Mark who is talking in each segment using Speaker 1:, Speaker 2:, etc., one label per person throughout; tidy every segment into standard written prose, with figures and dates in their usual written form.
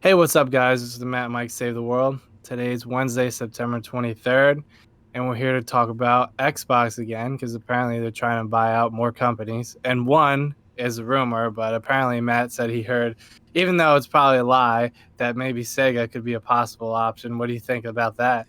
Speaker 1: Hey, what's up, guys? This is the Matt Mike Save the World. Today's Wednesday, September 23rd, and we're here to talk about Xbox again because apparently they're trying to buy out more companies. And one is a rumor, but apparently Matt said he heard, even though it's probably a lie, that maybe Sega could be a possible option. What do you think about that?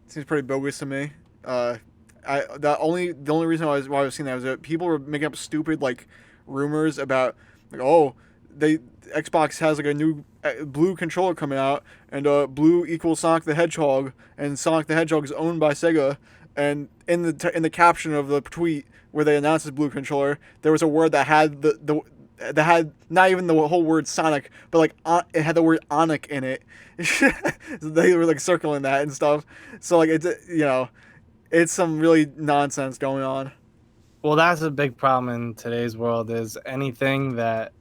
Speaker 2: Seems pretty bogus to me. Uh, the only reason why I was seeing that was that people were making up stupid like rumors about like they Xbox has like a new blue controller coming out and blue equals Sonic the Hedgehog and Sonic the Hedgehog is owned by Sega and in the caption of the tweet where they announced this blue controller there was a word that had the that had not even the whole word Sonic, but like it had the word Onic in it. They were like circling that and stuff. So like it's some really nonsense going on.
Speaker 1: Well, that's a big problem in today's world is anything that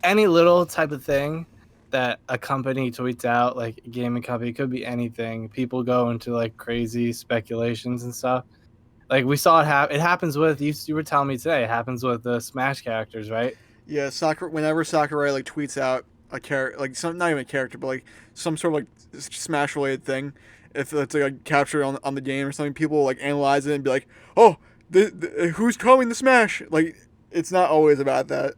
Speaker 1: any little type of thing that a company tweets out, like a gaming company, it could be anything. People go into like crazy speculations and stuff. Like we saw it happens with you were telling me today. It happens with the Smash characters, right?
Speaker 2: Yeah, whenever Sakurai like tweets out a character, like some not even a character, but like some sort of like Smash related thing, if it's like a capture on the game or something, people will, like analyze it and be like, oh, who's calling the Smash? Like it's not always about that.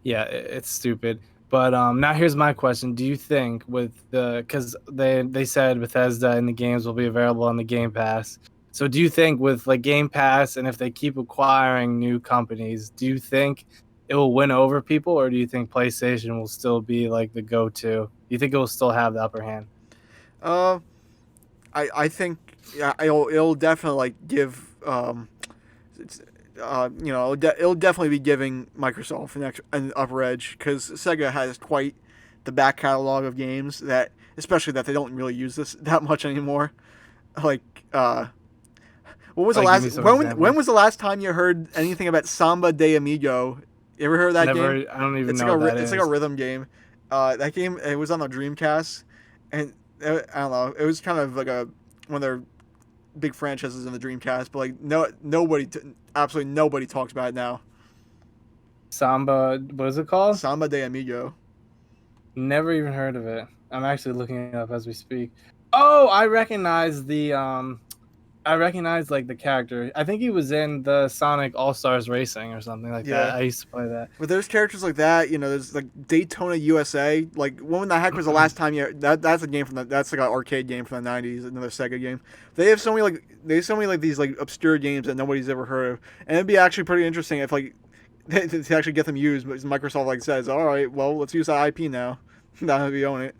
Speaker 1: Yeah, it's stupid. But now here's my question: do you think with because they said Bethesda and the games will be available on the Game Pass? So do you think with like Game Pass and if they keep acquiring new companies, do you think it will win over people, or do you think PlayStation will still be like the go-to? Do you think it will still have the upper hand?
Speaker 2: Uh, I think yeah, it'll definitely like give it's, it'll definitely be giving Microsoft an upper edge because Sega has quite the back catalog of games that, especially that they don't really use this that much anymore. Like, what was the
Speaker 1: Like, give me
Speaker 2: last?
Speaker 1: some
Speaker 2: When was
Speaker 1: examples.
Speaker 2: the last time you heard anything about Samba de Amigo? You ever heard of that game?
Speaker 1: Never. I don't even know what that
Speaker 2: It's like a
Speaker 1: is.
Speaker 2: rhythm game. That game it was on the Dreamcast, and I don't know. It was kind of like a one of their big franchises in the Dreamcast, but like absolutely nobody talks about it now.
Speaker 1: Samba. What is it called?
Speaker 2: Samba de Amigo.
Speaker 1: Never even heard of it. I'm actually looking it up as we speak. Oh, I recognize I recognize like the character. I think he was in the Sonic All Stars Racing or something like that.
Speaker 2: Yeah,
Speaker 1: I used to play that.
Speaker 2: but there's characters like that. There's like Daytona USA. Like when the heck was the last time you that's a game from that's like an arcade game from the '90s, another Sega game. They have so many like these like obscure games that nobody's ever heard of, and it'd be actually pretty interesting if like to actually get them used. But Microsoft like says, all right, well let's use that IP now. Now that we own it.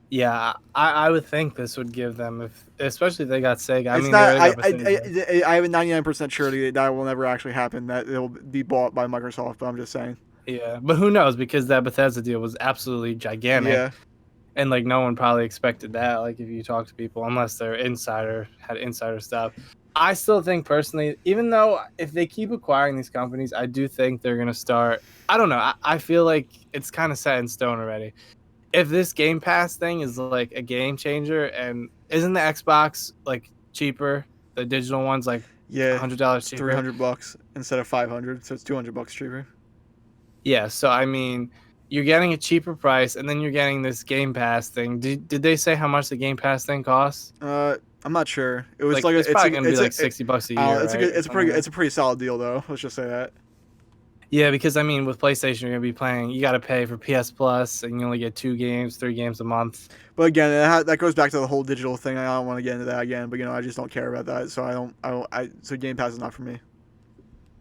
Speaker 1: Yeah, I would think this would give them if especially if they got Sega. I
Speaker 2: It's
Speaker 1: mean, they
Speaker 2: not.
Speaker 1: already got Bethesda.
Speaker 2: I have a 99% surety that will never actually happen. That it'll be bought by Microsoft. But I'm just saying.
Speaker 1: Yeah, but who knows? Because that Bethesda deal was absolutely gigantic,
Speaker 2: Yeah,
Speaker 1: and like no one probably expected that. Like if you talk to people, unless they're had insider stuff. I still think personally, even though if they keep acquiring these companies, I do think they're gonna start. I don't know. I feel like it's kind of set in stone already. If this Game Pass thing is like a game changer, and isn't the Xbox like cheaper? The digital one's like
Speaker 2: yeah.
Speaker 1: $100
Speaker 2: It's three
Speaker 1: cheaper.
Speaker 2: hundred bucks instead of 500, so it's $200 cheaper.
Speaker 1: Yeah, so I mean, you're getting a cheaper price, and then you're getting this Game Pass thing. Did they say how much the Game Pass thing costs?
Speaker 2: I'm not sure. It was
Speaker 1: Like,
Speaker 2: like
Speaker 1: it's probably gonna be like $60 a year,
Speaker 2: it's a
Speaker 1: right,
Speaker 2: good,
Speaker 1: or something like
Speaker 2: it's
Speaker 1: that.
Speaker 2: a pretty solid deal though. Let's just say that.
Speaker 1: Yeah, because I mean, with PlayStation, you're gonna be playing. You got to pay for PS Plus, and you only get 2 games, 3 games a month.
Speaker 2: But again, that goes back to the whole digital thing. I don't want to get into that again. But I just don't care about that. So so Game Pass is not for me.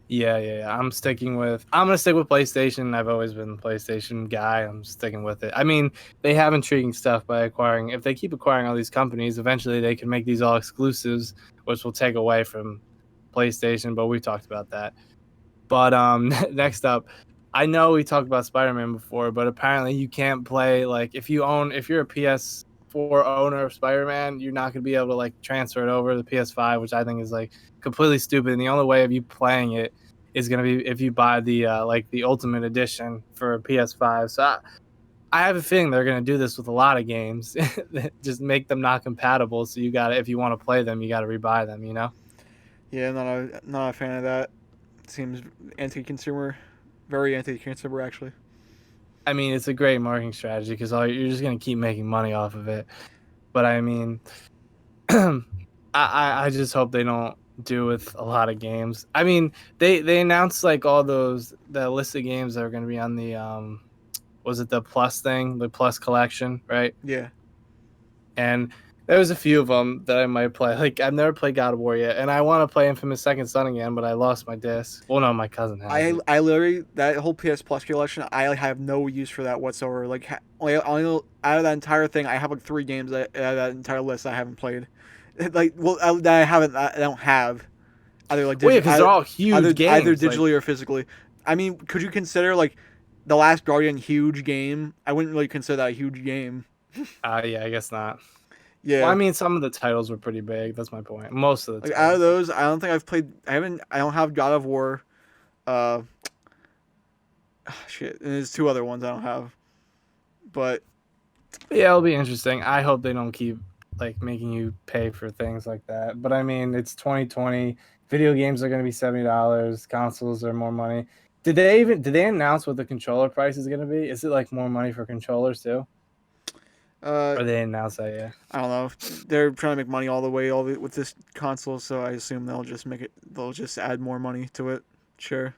Speaker 1: Yeah. I'm gonna stick with PlayStation. I've always been the PlayStation guy. I'm sticking with it. I mean, they have intriguing stuff by acquiring. If they keep acquiring all these companies, eventually they can make these all exclusives, which will take away from PlayStation. But we talked about that. But next up, I know we talked about Spider-Man before, but apparently you can't play like if you're a PS4 owner of Spider-Man, you're not gonna be able to like transfer it over to the PS5, which I think is like completely stupid. And the only way of you playing it is gonna be if you buy the like the Ultimate Edition for PS5. So I have a feeling they're gonna do this with a lot of games, just make them not compatible. So you gotta if you want to play them, you gotta rebuy them. You know.
Speaker 2: Yeah, not a fan of that. Seems anti-consumer, very anti-consumer actually.
Speaker 1: I mean, it's a great marketing strategy because all you're just gonna keep making money off of it. But I mean, I just hope they don't do with a lot of games. I mean, they announced like all those the list of games that are gonna be on the was it the Plus thing, the Plus collection, right?
Speaker 2: Yeah.
Speaker 1: And there was a few of them that I might play. Like I've never played God of War yet, and I want to play Infamous Second Son again, but I lost my disc. Well, no, my cousin has it.
Speaker 2: I literally that whole PS Plus collection. I have no use for that whatsoever. Like, only out of that entire thing, I have like 3 games out of that entire list I haven't played. Like, well, that I don't have either like
Speaker 1: Well, yeah, because they're all huge
Speaker 2: either
Speaker 1: games. Like,
Speaker 2: digitally or physically. I mean, could you consider like the Last Guardian huge game? I wouldn't really consider that a huge game.
Speaker 1: yeah, I guess not. Well, I
Speaker 2: Yeah.
Speaker 1: mean, some of the titles were pretty big. That's my point. Most of the
Speaker 2: Like out of
Speaker 1: titles.
Speaker 2: those, I don't think I've played. I haven't. I don't have God of War. Uh, shit. And there's 2 other ones I don't have. But
Speaker 1: Yeah, it'll be interesting. I hope they don't keep like making you pay for things like that. But I mean, it's 2020. Video games are going to be $70. Consoles are more money. Did they announce what the controller price is going to be? Is it like more money for controllers too?
Speaker 2: uh,
Speaker 1: Or they didn't announce that yet?
Speaker 2: I don't know. They're trying to make money with this console, so I assume they'll just make it. They'll just add more money to it. Sure.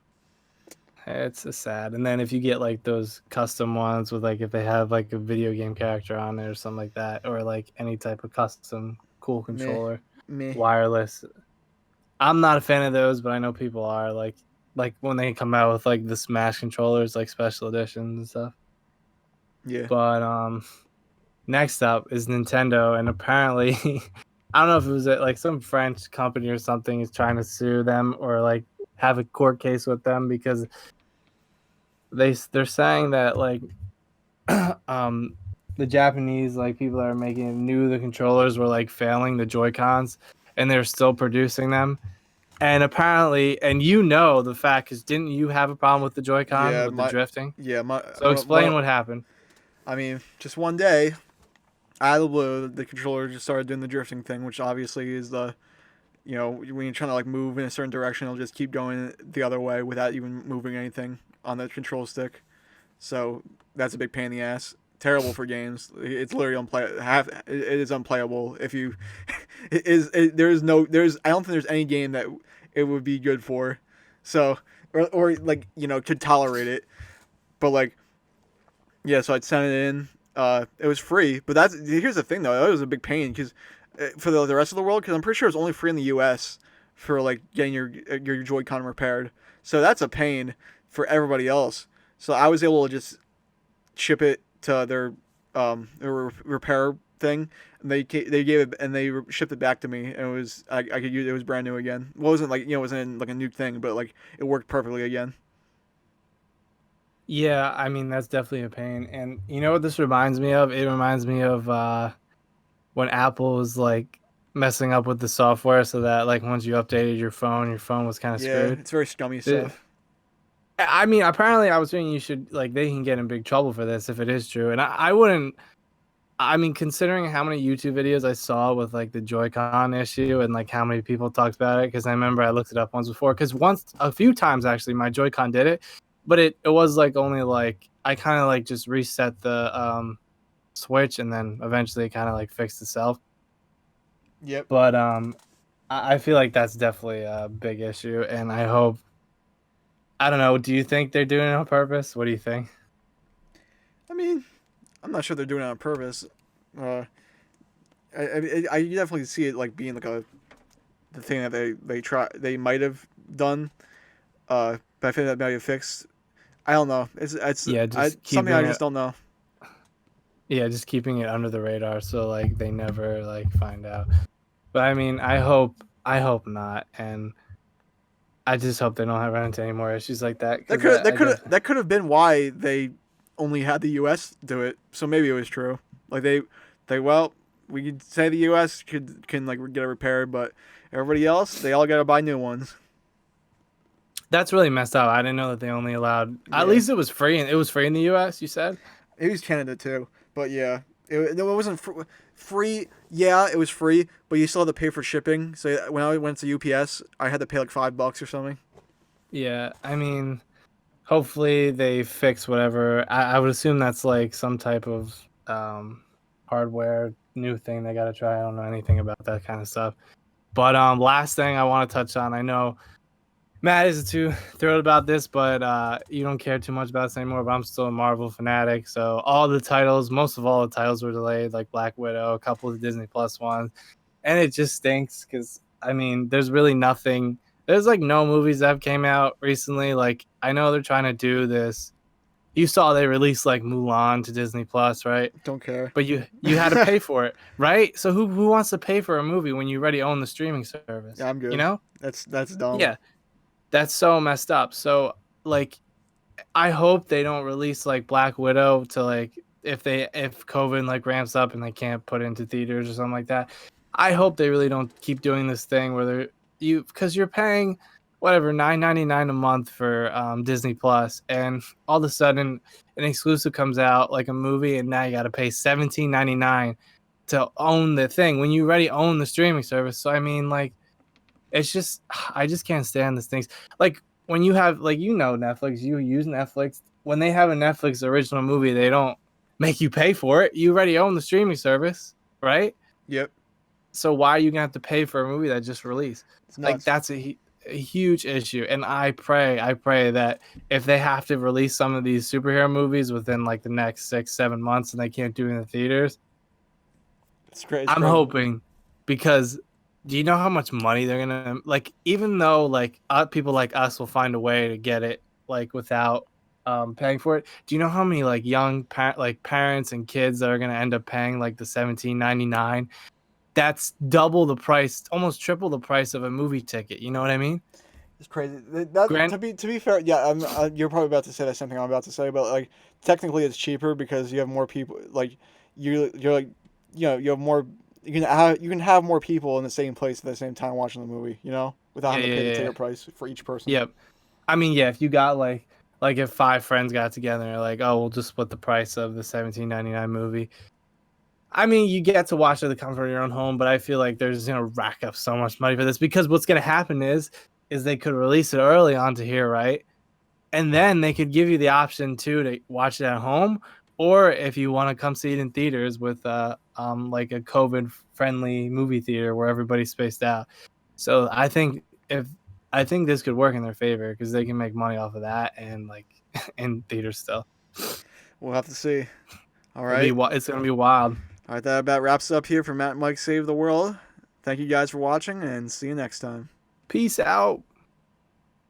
Speaker 1: It's a sad. And then if you get like those custom ones with like if they have like a video game character on there or something like that, or like any type of custom cool
Speaker 2: Meh.
Speaker 1: controller,
Speaker 2: Meh.
Speaker 1: wireless. I'm not a fan of those, but I know people are like when they come out with like the Smash controllers, like special editions and stuff.
Speaker 2: Yeah.
Speaker 1: But next up is Nintendo, and apparently, I don't know if it was like some French company or something is trying to sue them or like have a court case with them because they're saying that like um the Japanese like people that are making knew the controllers were like failing the Joy Cons, and they're still producing them. And apparently, and you know the fact because didn't you have a problem with the Joy-Con
Speaker 2: Yeah.
Speaker 1: with the drifting?
Speaker 2: My.
Speaker 1: So explain what happened.
Speaker 2: I mean, just one day, out of the blue, the controller just started doing the drifting thing, which obviously is the, when you're trying to like move in a certain direction, it'll just keep going the other way without even moving anything on the control stick. So that's a big pain in the ass. Terrible for games. It's literally unplayable. It is unplayable if you. There is no. There's. I don't think there's any game that it would be good for. So or like could tolerate it. But like yeah, so I'd send it in. It was free, but here's the thing though. That was a big pain because for the rest of the world, because I'm pretty sure it's only free in the U.S. for like getting your Joy-Con repaired. So that's a pain for everybody else. So I was able to just ship it to their repair thing, and they gave it and they shipped it back to me, and it was I could use it. It was brand new again. It wasn't like it wasn't like a new thing, but like it worked perfectly again.
Speaker 1: Yeah, I mean that's definitely a pain. And you know what this reminds me of? It reminds me of when Apple was like messing up with the software so that like once you updated your phone was kind of
Speaker 2: Yeah,
Speaker 1: screwed.
Speaker 2: it's very scummy
Speaker 1: It-
Speaker 2: stuff.
Speaker 1: I mean, apparently I was thinking you should like they can get in big trouble for this if it is true. And I wouldn't I mean, considering how many YouTube videos I saw with like the Joy-Con issue and like how many people talked about it, because I remember I looked it up once before. Because a few times actually, my Joy-Con did it, but it was like only like I kind of like just reset the switch and then eventually it kind of like fixed itself.
Speaker 2: Yep.
Speaker 1: But I feel like that's definitely a big issue, and I hope I don't know. Do you think they're doing it on purpose? What do you think?
Speaker 2: I mean, I'm not sure they're doing it on purpose. Uh, I definitely see it like being like the thing that they might have done. But I think that might be fixed. I don't know. It's
Speaker 1: Yeah, just
Speaker 2: something I
Speaker 1: keeping
Speaker 2: just
Speaker 1: it.
Speaker 2: don't know.
Speaker 1: Yeah, just keeping it under the radar so like they never like find out. But I mean, I hope not, and I just hope they don't have run into any more issues like that. Because
Speaker 2: That could have been why they only had the U.S. do it. So maybe it was true. Like well, we could say the U.S. can like get it repaired, but everybody else they all got to buy new ones.
Speaker 1: that's really messed up. I didn't know that they only allowed. At
Speaker 2: Yeah,
Speaker 1: least it was free, and it was free in the U.S. You said.
Speaker 2: it was Canada too, but yeah, it wasn't free. Yeah, it was free, but you still had to pay for shipping. So when I went to UPS, I had to pay like $5 or something.
Speaker 1: Yeah, I mean, hopefully they fix whatever. I would assume that's like some type of hardware new thing they got to try. I don't know anything about that kind of stuff. But last thing I want to touch on, I know Matt isn't too thrilled about this, but you don't care too much about this anymore. But I'm still a Marvel fanatic, so all the titles, most of all the titles were delayed, like Black Widow, a couple of the Disney Plus ones, and it just stinks because I mean, there's really nothing. There's like no movies that have came out recently. Like I know they're trying to do this. You saw they released like Mulan to Disney Plus, right?
Speaker 2: Don't care.
Speaker 1: But you had to pay for it, right? So who wants to pay for a movie when you already own the streaming service?
Speaker 2: Yeah, I'm
Speaker 1: You
Speaker 2: good.
Speaker 1: know?
Speaker 2: That's dumb.
Speaker 1: Yeah, that's so messed up. So like I hope they don't release like Black Widow to like if COVID like ramps up and they can't put it into theaters or something like that. I hope they really don't keep doing this thing where they're you because you're paying whatever 9.99 a month for Disney Plus, and all of a sudden an exclusive comes out like a movie, and now you got to pay 17.99 to own the thing when you already own the streaming service. So I mean, like it's just I just can't stand these things. Like when you have like Netflix, you use Netflix. When they have a Netflix original movie, they don't make you pay for it. You already own the streaming service, right?
Speaker 2: Yep.
Speaker 1: So why are you gonna have to pay for a movie that just released?
Speaker 2: It's
Speaker 1: Like
Speaker 2: nuts.
Speaker 1: that's a huge issue. And I pray that if they have to release some of these superhero movies within like the next 6, 7 months and they can't do it in the theaters,
Speaker 2: It's great. It's
Speaker 1: I'm
Speaker 2: crazy.
Speaker 1: hoping because do you know how much money they're gonna like? Even though like people like us will find a way to get it like without paying for it. Do you know how many like like parents and kids that are gonna end up paying like the 17.99? That's double the price, almost triple the price of a movie ticket. You know what I mean?
Speaker 2: It's crazy. That
Speaker 1: Grant,
Speaker 2: to be fair, yeah. You're probably about to say that same thing I'm about to say, but like technically it's cheaper because you have more people. Like you're like you have more. You can have more people in the same place at the same time watching the movie. Without
Speaker 1: yeah,
Speaker 2: having to
Speaker 1: yeah,
Speaker 2: pay the
Speaker 1: yeah,
Speaker 2: ticket
Speaker 1: yeah.
Speaker 2: price for each person.
Speaker 1: Yep. I mean, yeah. If you got like if five friends got together, like, oh, we'll just split the price of the 17.99 movie. I mean, you get to watch it at the comfort of your own home, but I feel like they're just gonna rack up so much money for this because what's gonna happen is they could release it early onto here, right? And then they could give you the option too to watch it at home, or if you want to come see it in theaters with like a COVID friendly movie theater where everybody's spaced out. So if I think this could work in their favor because they can make money off of that and like in theaters still.
Speaker 2: We'll have to see. All right.
Speaker 1: It's gonna be wild.
Speaker 2: All right. That about wraps up here for Matt and Mike Save the World. Thank you guys for watching, and see you next time.
Speaker 1: Peace out.